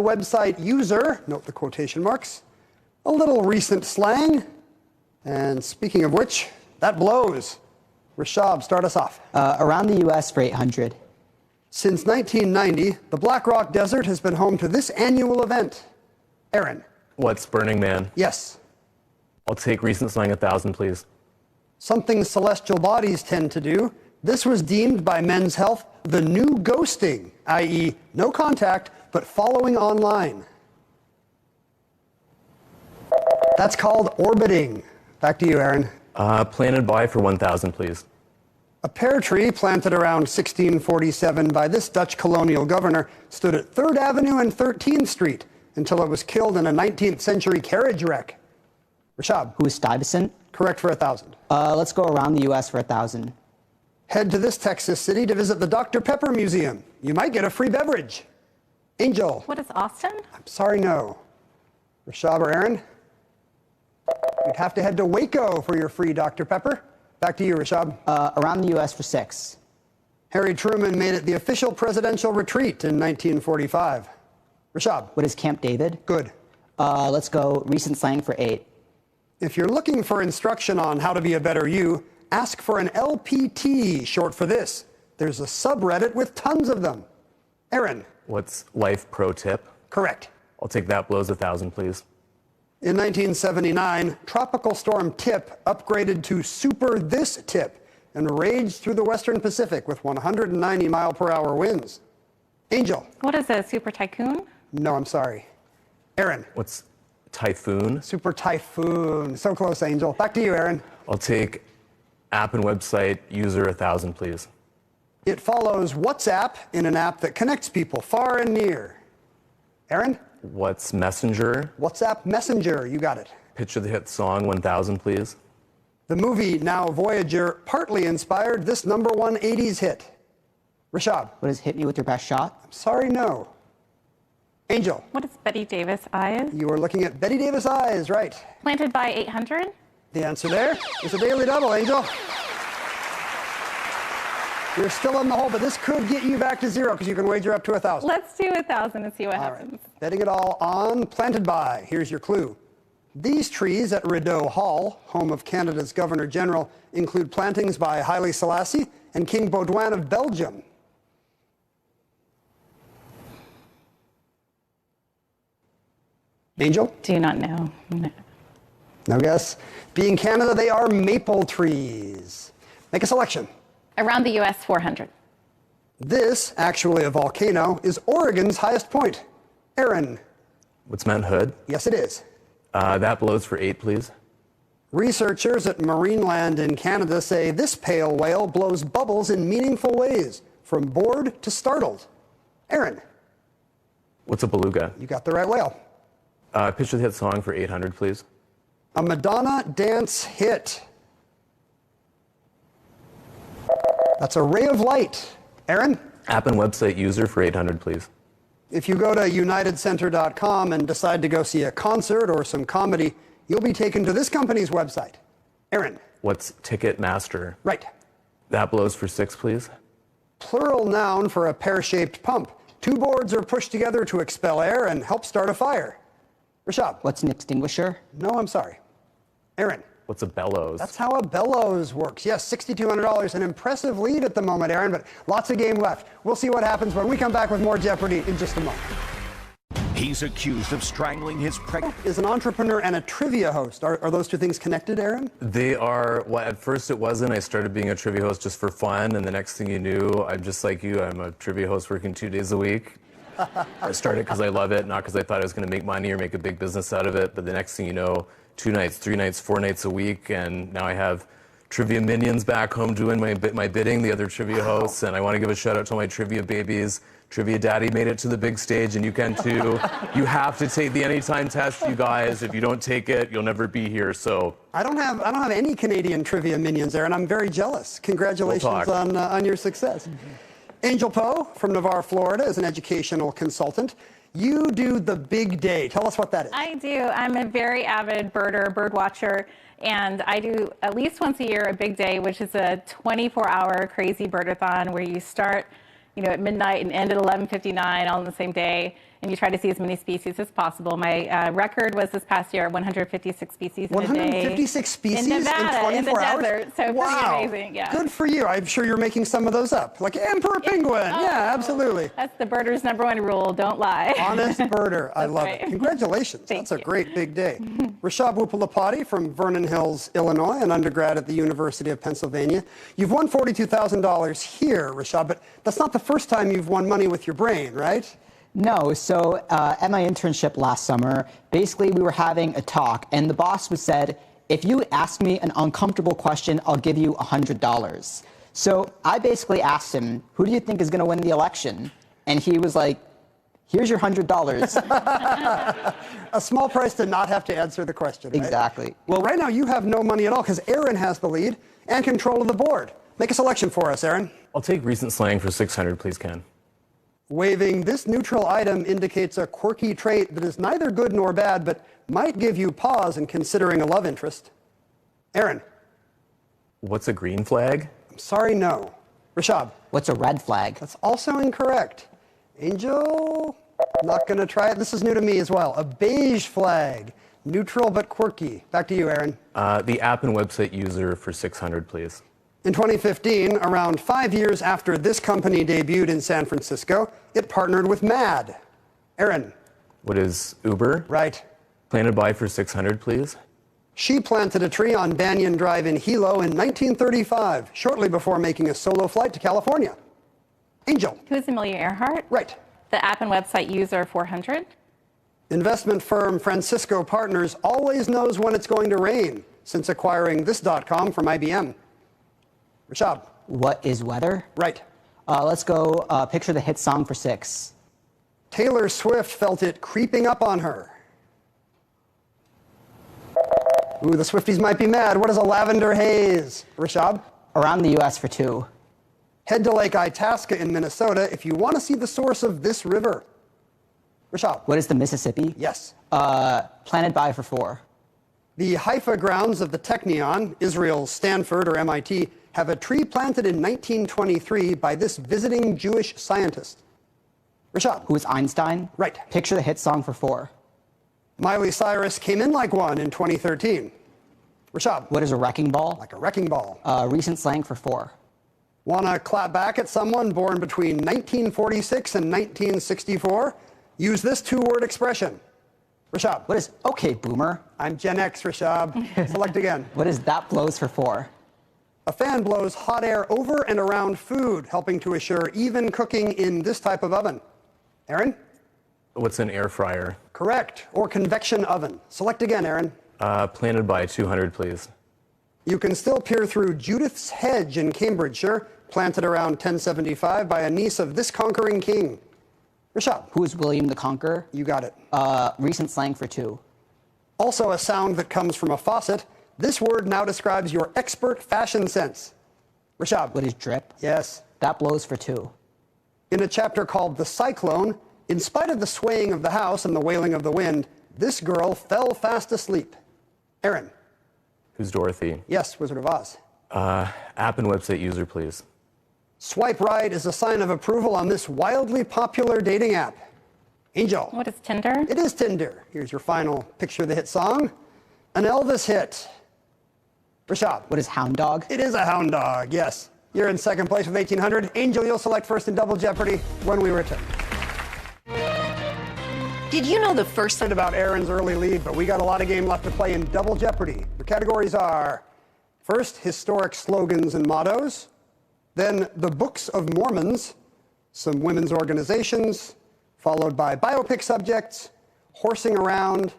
Website user, note the quotation marks, a little recent slang. And speaking of which, that blows. Rashab, start us off. Around the U.S. for 800. Since 1990, the Black Rock Desert has been home to this annual event. Aaron. What's Burning Man? Yes. I'll take recent slang 1,000, please. Something celestial bodies tend to do. This was deemed by Men's Health the new ghosting, i.e. no contact, but following online. That's called orbiting. Back to you, Aaron. Planted by for 1,000, please. A pear tree planted around 1647 by this Dutch colonial governor stood at 3rd Avenue and 13th Street until it was killed in a 19th century carriage wreck. Rashab. Who is Stuyvesant? Correct for 1,000. Let's go around the U.S. for 1,000. Head to this Texas city to visit the Dr. Pepper Museum. You might get a free beverage. Angel. What is Austin? I'm sorry, no. Rashab or Aaron? You'd have to head to Waco for your free Dr. Pepper. Back to you, Rashab. Around the U.S. for 6. Harry Truman made it the official presidential retreat in 1945. Rashab. What is Camp David? Good. Let's go recent slang for 8. If you're looking for instruction on how to be a better you, ask for an LPT, short for this. There's a subreddit with tons of them. Aaron. What's Life Pro Tip? Correct. I'll take that blows 1,000, please. In 1979, Tropical Storm Tip upgraded to Super This Tip and raged through the Western Pacific with 190-mile-per-hour winds. Angel. What is a super tycoon? No, I'm sorry. Aaron. What's Typhoon? Super Typhoon. So close, Angel. Back to you, Aaron. I'll take app and website user 1,000, please. It follows WhatsApp in an app that connects people far and near. Aaron? What's Messenger? WhatsApp Messenger. You got it. Picture the hit song 1,000, please. The movie Now Voyager partly inspired this #1 80s hit. Rashab. What is Hit Me With Your Best Shot? I'm sorry, no. Angel. What is Betty Davis Eyes? You are looking at Betty Davis Eyes, right? Planted by 800? The answer there is a daily double, Angel. You're still in the hole, but this could get you back to 0 because you can wager up to 1,000. Let's do 1,000 and see what happens. Right. Betting it all on Planted By. Here's your clue. These trees at Rideau Hall, home of Canada's Governor General, include plantings by Haile Selassie and King Baudouin of Belgium. Angel? Do not know. No. No guess? Being Canada, they are maple trees. Make a selection. Around the U.S. 400. This, actually a volcano, is Oregon's highest point. Aaron. What's Mount Hood? Yes, it is. That blows for 8, please. Researchers at Marineland in Canada say this pale whale blows bubbles in meaningful ways, from bored to startled. Aaron. What's a beluga? You got the right whale. Picture the hit song for 800, please. A Madonna dance hit. That's a ray of light. Aaron? App and website user for 800, please. If you go to unitedcenter.com and decide to go see a concert or some comedy, you'll be taken to this company's website. Aaron? What's Ticketmaster? Right. That blows for 6, please. Plural noun for a pear-shaped pump. 2 boards are pushed together to expel air and help start a fire. Rashab? What's an extinguisher? No, I'm sorry. Aaron? What's a bellows? That's how a bellows works. Yes, $6,200. An impressive lead at the moment, Aaron, but lots of game left. We'll see what happens when we come back with more Jeopardy in just a moment. He's accused of strangling his pregnant. Is an entrepreneur and a trivia host. Are those two things connected, Aaron? They are. Well, at first it wasn't. I started being a trivia host just for fun, and the next thing you knew, I'm just like you. I'm a trivia host working 2 days a week. I started because I love it, not because I thought I was going to make money or make a big business out of it. But the next thing you know, 2 nights, 3 nights, 4 nights a week, and now I have trivia minions back home doing my bidding, the other trivia hosts, and I want to give a shout out to all my trivia babies. Trivia Daddy made it to the big stage, and you can too. You have to take the Anytime test, you guys. If you don't take it, you'll never be here. So I don't have any Canadian trivia minions, Aaron. I'm very jealous. Congratulations on your success. Angel Poe from Navarre, Florida, is an educational consultant. You do the big day. Tell us what that is. I do. I'm a very avid bird watcher, and I do at least once a year a big day, which is a 24-hour crazy birdathon where you start, at midnight and end at 11:59 all on the same day. and you try to see as many species as possible. My record was this past year 156 species in a day. 156 species in Nevada, in 24 in the hours? desert, so wow. pretty amazing. Yeah. Good for you. I'm sure you're making some of those up, like emperor penguin. Oh, yeah, absolutely. That's the birder's #1 rule. Don't lie. Honest birder. I love right. it. Congratulations. Thank That's a you. great big day. Rashab Upalapati from Vernon Hills, Illinois, an undergrad at the University of Pennsylvania. You've won $42,000 here, Rashab, but that's not the first time you've won money with your brain, right? No, so at my internship last summer, basically we were having a talk, and the boss said, if you ask me an uncomfortable question, I'll give you $100. So I basically asked him, who do you think is going to win the election? And he was like, here's your $100. A small price to not have to answer the question, right? Exactly. Well, right now you have no money at all because Aaron has the lead and control of the board. Make a selection for us, Aaron. I'll take recent slang for 600, please, Ken. Waving this neutral item indicates a quirky trait that is neither good nor bad, but might give you pause in considering a love interest. Aaron. What's a green flag? I'm sorry, no. Rashab. What's a red flag? That's also incorrect. Angel, not going to try it. This is new to me as well. A beige flag. Neutral but quirky. Back to you, Aaron. The app and website user for 600, please. In 2015, around 5 years after this company debuted in San Francisco, it partnered with MAD. Aaron. What is Uber? Right. Planted by for 600, please. She planted a tree on Banyan Drive in Hilo in 1935, shortly before making a solo flight to California. Angel. Who's Amelia Earhart? Right. The app and website user 400. Investment firm Francisco Partners always knows when it's going to rain since acquiring this.com from IBM. Rashab. What is weather? Right. Let's go picture the hit song for 6. Taylor Swift felt it creeping up on her. Ooh, the Swifties might be mad. What is a lavender haze? Rashab. Around the U.S. for 2. Head to Lake Itasca in Minnesota if you want to see the source of this river. Rashab. What is the Mississippi? Yes. Planted by for 4. The Haifa grounds of the Technion, Israel's Stanford or MIT, have a tree planted in 1923 by this visiting Jewish scientist. Rashab. Who is Einstein? Right. Picture the hit song for 4. Miley Cyrus came in like one in 2013. Rashab. What is a wrecking ball? Like a wrecking ball. Recent slang for 4. Want to clap back at someone born between 1946 and 1964? Use this 2-word expression. Rashab. What is okay, boomer? I'm Gen X, Rashab. Select again. What is that blows for 4? A fan blows hot air over and around food, helping to assure even cooking in this type of oven. Aaron? What's an air fryer? Correct. Or convection oven. Select again, Aaron. Planted by 200, please. You can still peer through Judith's Hedge in Cambridgeshire, planted around 1075 by a niece of this conquering king. Rashab. Who is William the Conqueror? You got it. Recent slang for 2. Also a sound that comes from a faucet. This word now describes your expert fashion sense. Rashab. What is drip? Yes. That blows for 2. In a chapter called The Cyclone, in spite of the swaying of the house and the wailing of the wind, this girl fell fast asleep. Aaron. Who's Dorothy? Yes, Wizard of Oz. App and website user, please. Swipe right is a sign of approval on this wildly popular dating app. Angel. What is Tinder? It is Tinder. Here's your final picture of the hit song. An Elvis hit. Rashab. What is hound dog? It is a hound dog, yes. You're in second place with 1,800. Angel, you'll select first in Double Jeopardy when we return. Did you know the first About Aaron's early lead, but we got a lot of game left to play in Double Jeopardy. The categories are, first, historic slogans and mottos, then the Books of Mormons, some women's organizations, followed by biopic subjects, horsing around,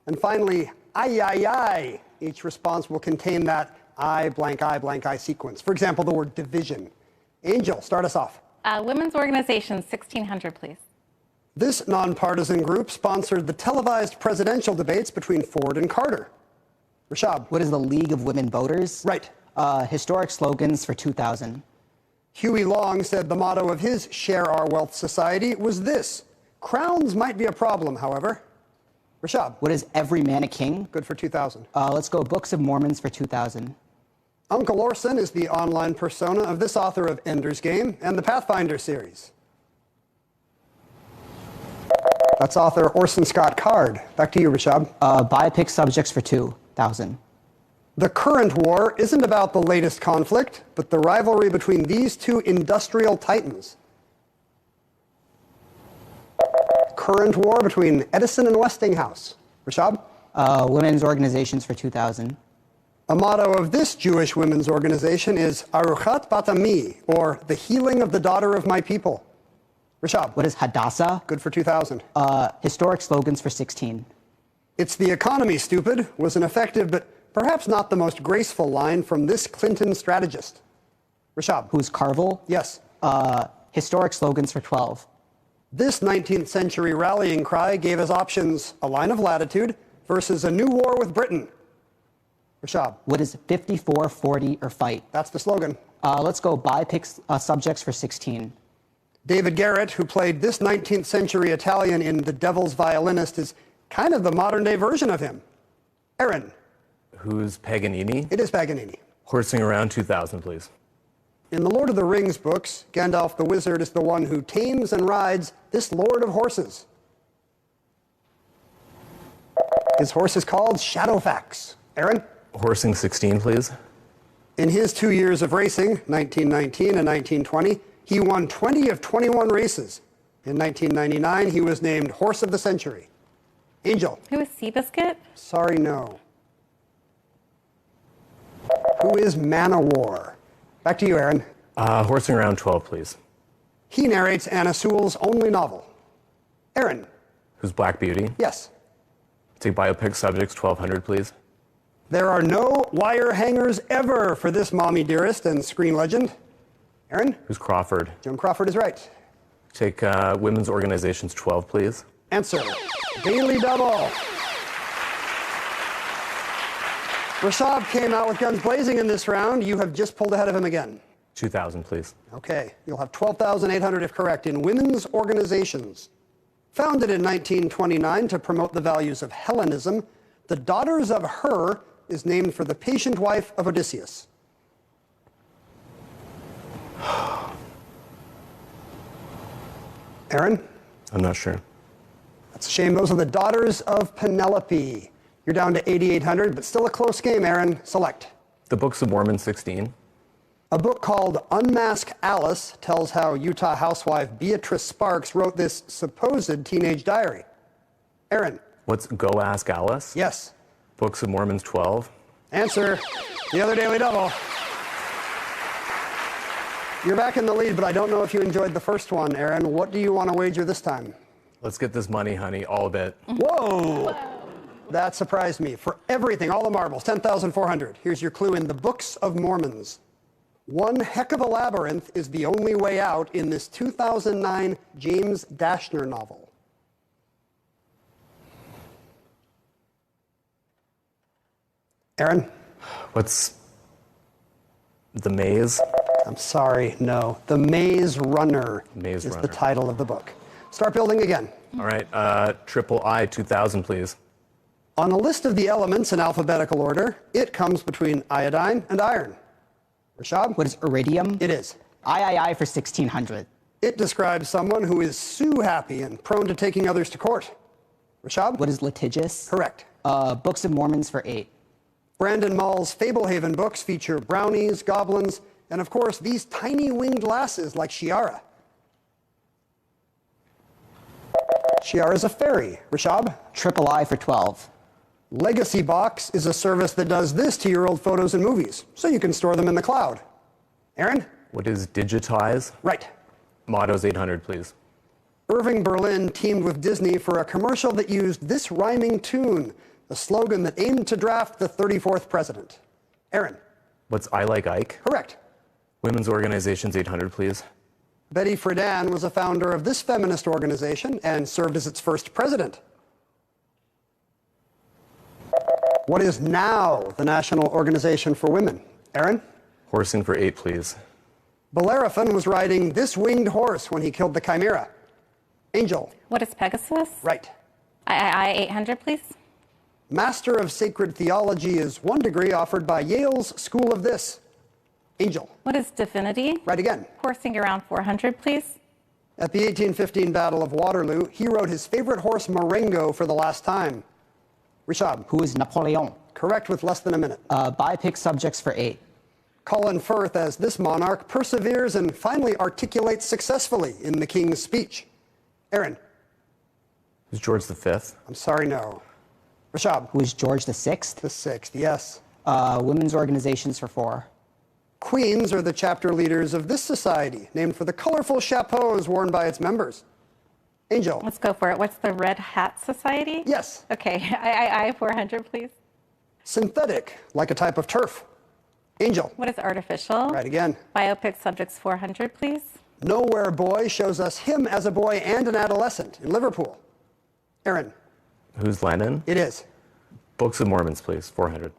and finally, I. Each response will contain that I blank I sequence. For example, the word division. Angel, start us off. Women's organization 1600, please. This nonpartisan group sponsored the televised presidential debates between Ford and Carter. Rashab. What is the League of Women Voters? Right. Historic slogans for 2000. Huey Long said the motto of his Share Our Wealth Society was this: crowns might be a problem, however. Rashab. What is Every Man a King? Good for 2000. Let's go Books of Mormons for 2000. Uncle Orson is the online persona of this author of Ender's Game and the Pathfinder series. That's author Orson Scott Card. Back to you, Rashab. Biopic subjects for 2,000. The current war isn't about the latest conflict, but the rivalry between these two industrial titans. Current war between Edison and Westinghouse. Rashab? Women's organizations for 2,000. A motto of this Jewish women's organization is Aruchat Bat Ami, or the healing of the daughter of my people. Rashab? What is Hadassah? Good for 2,000. Historic slogans for 16. It's the economy, stupid, was an effective but perhaps not the most graceful line from this Clinton strategist. Rashab? Who's Carville? Yes. Historic slogans for 12. This 19th century rallying cry gave us options a line of latitude versus a new war with Britain. Rashab? What is 54, 40, or fight? That's the slogan. Let's go biopic subjects for 16. David Garrett, who played this 19th century Italian in The Devil's Violinist, is kind of the modern day version of him. Aaron? Who's Paganini? It is Paganini. Horsing around 2,000, please. In the Lord of the Rings books, Gandalf the Wizard is the one who tames and rides this Lord of Horses. His horse is called Shadowfax. Aaron? Horsing 16, please. In his 2 years of racing, 1919 and 1920, he won 20 of 21 races. In 1999, he was named Horse of the Century. Angel? Who is Seabiscuit? Sorry, no. Who is Man-O-War? Back to you, Aaron. Horsing around 12, please. He narrates Anna Sewell's only novel. Aaron? Who's Black Beauty? Yes. Take biopic subjects 1,200, please. There are no wire hangers ever for this mommy dearest and screen legend. Aaron? Who's Crawford? Joan Crawford is right. Take women's organizations 12, please. Answer. Daily Double. Rashab came out with guns blazing in this round. You have just pulled ahead of him again. 2,000, please. Okay, you'll have 12,800 if correct. In women's organizations. Founded in 1929 to promote the values of Hellenism, the Daughters of Her is named for the patient wife of Odysseus. Aaron? I'm not sure. That's a shame. Those are the Daughters of Penelope. You're down to 8,800, but still a close game, Aaron. Select. The Books of Mormon 16. A book called Unmask Alice tells how Utah housewife Beatrice Sparks wrote this supposed teenage diary. Aaron? What's Go Ask Alice? Yes. Books of Mormons 12. Answer. The other Daily Double. You're back in the lead, but I don't know if you enjoyed the first one, Aaron. What do you want to wager this time? Let's get this money, honey, all of it. Whoa! That surprised me. For everything, all the marbles, 10,400. Here's your clue in the Books of Mormons. One heck of a labyrinth is the only way out in this 2009 James Dashner novel. Aaron? What's The Maze? I'm sorry, no. The Maze Runner Maze is Runner. the title of the book. Start building again. All right, triple I 2,000, please. On a list of the elements in alphabetical order, it comes between iodine and iron. Rashab? What is iridium? It is. III for 1,600. It describes someone who is sue-happy and prone to taking others to court. Rashab? What is litigious? Correct. Books of Mormons for 8. Brandon Mull's Fablehaven books feature brownies, goblins, and of course, these tiny winged lasses like Shiara. Shiara's a fairy. Rashab? Triple I for 12. Legacy Box is a service that does this to your old photos and movies, so you can store them in the cloud. Aaron? What is Digitize? Right. Mottos 800, please. Irving Berlin teamed with Disney for a commercial that used this rhyming tune, a slogan that aimed to draft the 34th president. Aaron? What's I Like Ike? Correct. Women's organizations 800, please. Betty Friedan was a founder of this feminist organization and served as its first president. What is now the National Organization for Women? Aaron? Horsing for 8, please. Bellerophon was riding this winged horse when he killed the Chimera. Angel? What is Pegasus? Right. I 800, please. Master of Sacred Theology is one degree offered by Yale's School of This. Angel? What is Divinity? Right again. Horsing around 400, please. At the 1815 Battle of Waterloo, he rode his favorite horse Marengo for the last time. Rishab. Who is Napoleon? Correct with less than a minute. Biopic subjects for 8. Colin Firth as this monarch perseveres and finally articulates successfully in the King's Speech. Aaron. Who's George V? I'm sorry, no. Rishab. Who is George the Sixth? The 6th, yes. Women's organizations for 4. Queens are the chapter leaders of this society, named for the colorful chapeaus worn by its members. Angel. Let's go for it. What's the Red Hat Society? Yes. Okay, I 400, please. Synthetic, like a type of turf. Angel. What is artificial? Right again. Biopic subjects 400, please. Nowhere Boy shows us him as a boy and an adolescent in Liverpool. Aaron. Who's Lennon? It is. Books of Mormons, please. 400.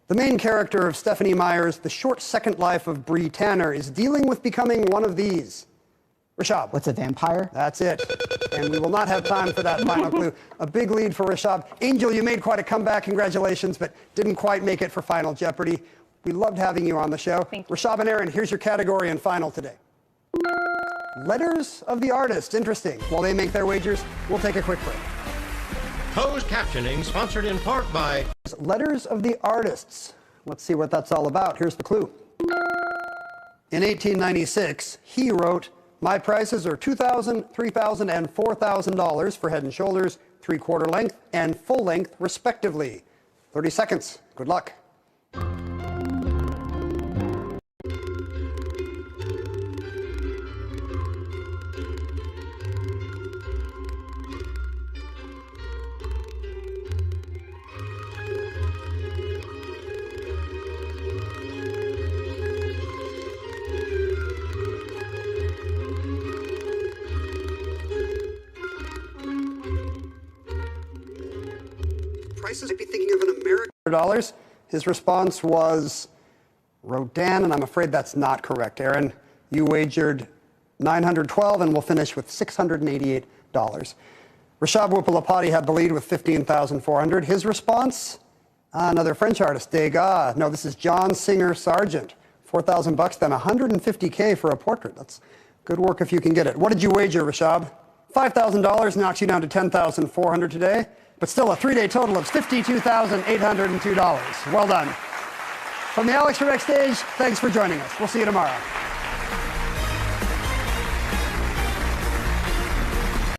The main character of Stephanie Meyer's The Short Second Life of Bree Tanner is dealing with becoming one of these. Rishab. What's a vampire? That's it. And we will not have time for that final clue. A big lead for Rishab. Angel, you made quite a comeback. Congratulations, but didn't quite make it for Final Jeopardy. We loved having you on the show. Thank you. Rishab and Aaron, here's your category and final today. Letters of the artist. Interesting. While they make their wagers, we'll take a quick break. Closed captioning sponsored in part by Letters of the Artists. Let's see what that's all about. Here's the clue. In 1896, he wrote, "My prices are $2,000, $3,000, and $4,000 for Head and Shoulders, 3/4 length and full length, respectively." 30 seconds. Good luck. Prices I'd be thinking of an American dollars. His response was Rodin, and I'm afraid that's not correct. Aaron, you wagered $912, and we'll finish with $688. Rishab Wupalapati had the lead with $15,400. His response, another French artist, Degas. No, this is John Singer Sargent. $4,000, then $150K for a portrait. That's good work if you can get it. What did you wager, Rishab? $5,000 knocks you down to $10,400 today, but still a 3-day total of $52,802. Well done. From the Alex Trebek stage, thanks for joining us. We'll see you tomorrow.